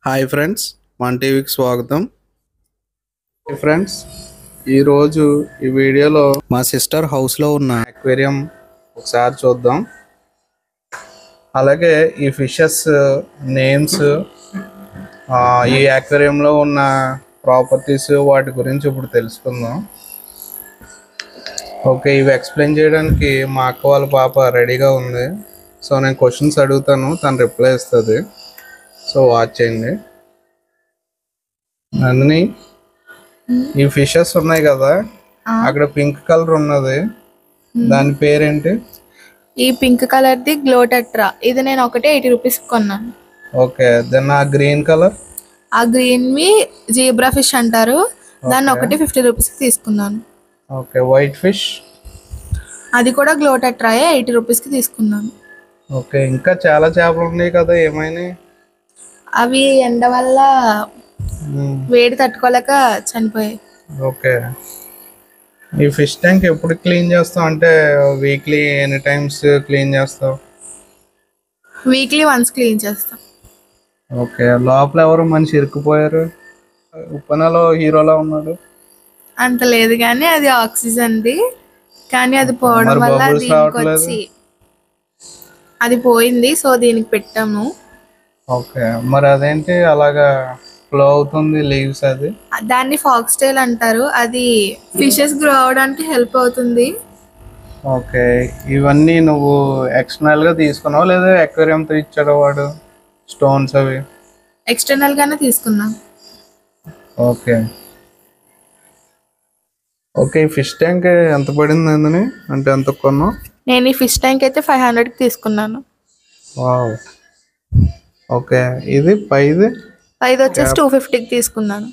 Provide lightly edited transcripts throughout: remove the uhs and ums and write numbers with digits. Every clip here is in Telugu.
హాయ్ ఫ్రెండ్స్, మన టీవీకి స్వాగతం. ఫ్రెండ్స్, ఈరోజు ఈ వీడియోలో మా సిస్టర్ హౌస్లో ఉన్న అక్వేరియం ఒకసారి చూద్దాం. అలాగే ఈ ఫిషెస్ నేమ్స్, ఈ అక్వేరియంలో ఉన్న ప్రాపర్టీస్, వాటి గురించి ఇప్పుడు తెలుసుకుందాం. ఓకే, ఇవి ఎక్స్ప్లెయిన్ చేయడానికి మా అక్క వాళ్ళ పాప రెడీగా ఉంది. సో నేను క్వశ్చన్స్ అడుగుతాను, తను రిప్లై ఇస్తుంది. సో వాచ్ చేయండి. నందిని, ఈ ఫిషెస్ ఉన్నాయి కదా, అక్కడ పింక్ కలర్ ఉన్నది, దాని పేరేంటి? ఈ పింక్ కలర్ ది గ్లోటెట్రా. ఇది నేను ఒకటి 80 రూపీస్ కొన్నాను. ఓకే, దెన్ ఆ గ్రీన్ కలర్? ఆ గ్రీన్ వి జీబ్రా ఫిష్ అంటారు, దాన్ని ఒకటి 50 రూపీస్ తీసుకున్నాను. Okay, white fish? అది కూడా గ్లోటెట్రాయే, 80 రూపీస్ కి తీసుకున్నాను. ఓకే, ఇంకా చాలా చేపలు ఉన్నాయి కదా, ఏమైనా? అవి ఎండ వల్ల వేడి తట్టుకోలేక చనిపోయాయి. ఓకే, ఈ ఫిష్ ట్యాంక్ ఎప్పుడు క్లీన్ చేస్తావు? అంటే వీక్లీ ఎనీ టైమ్స్ క్లీన్ చేస్తావు? వీక్లీ వన్స్ క్లీన్ చేస్తాం. ఓకే, లోపల ఎవరు మనిషి ఇరుక్కుపోయారు? ఉప్పనలో హీరోలా ఉన్నాడు. అంత లేదు కానీ అది ఆక్సిజన్ది, కానీ అది పోవడం వల్ల దీనికి వచ్చి అది పోయింది. సో దీనికి పెట్టాము. ఓకే, మరి అదేంటి అలాగా ఫ్లో అవుతుంది లీవ్స్? అది దాన్ని ఫాక్స్ టైల్ అంటారు. అది ఫిషెస్ గ్రో అవడానికి హెల్ప్ అవుతుంది. ఓకే, ఇవన్నీ నువ్వు ఎక్స్టర్నల్ గా తీసుకున్నావు లేదా అక్వేరియం తో ఇచ్చాడు వాడు స్టోన్స్? అవి ఎక్స్టర్నల్ గానే తీసుకున్నాం. ఓకే ఓకే, ఫిష్ ట్యాంక్ ఎంత పడింది అందని? అంటే ఎంత కొన్నావు? నేను ఈ ఫిష్ ట్యాంక్ అయితే 500కి తీసుకున్నాను. వావ్. ఓకే, ఇది పైది వచ్చేసి 250కి తీసుకున్నాను.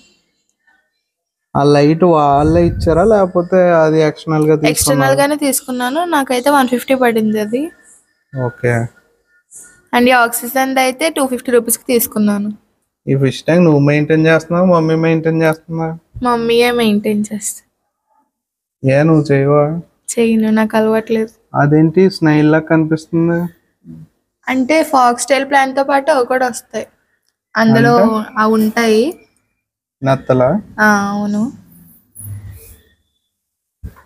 ఆ లైట్ వాళ్ళే ఇచ్చారా లేకపోతే అది ఎక్స్టర్నల్ గా? ఎక్స్టర్నల్ గానే తీసుకున్నాను. నాకైతే 150 పడింది అది. ఓకే, అండ్ ఈ ఆక్సిజన్ అయితే 250 రూపీస్కి తీసుకున్నాను. ఈ ఫిష్ ట్యాంక్ నువ్వు మెయింటైన్ చేస్తున్నావు, మమ్మీ మెయింటైన్ చేస్తున్నా? మమ్మీయే మెయింటైన్ చేస్తా. ఏ నువ్వు చేయవా? చేయను, నాకు అలవాట్లేదు. అదేంటి స్నైల్ లా కనిపిస్తుంది? అంటే ఫాక్స్ టైల్ ప్లాంట్ తో పాటు అవి కూడా వస్తాయి, అందులో అవి ఉంటాయి. నత్తలా? అవును.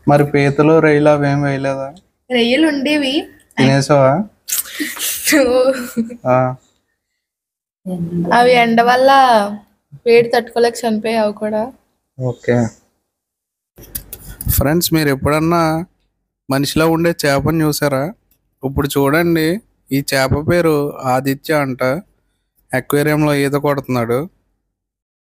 మరి పీతలు రొయ్యలు అవేం వేయలేదా? రొయ్యలు ఉండేవి, తినేసావా? అవి ఎండ వల్ల వేడి తట్టుకోలేక చనిపోయాయి అవి కూడా. ఓకే ఫ్రెండ్స్, మీరు ఎప్పుడన్నా మనిషిలో ఉండే చేపని చూసారా? ఇప్పుడు చూడండి, ఈ చేప పేరు ఆదిత్య అంట. అక్వేరియంలో ఈత కొడుతున్నాడు.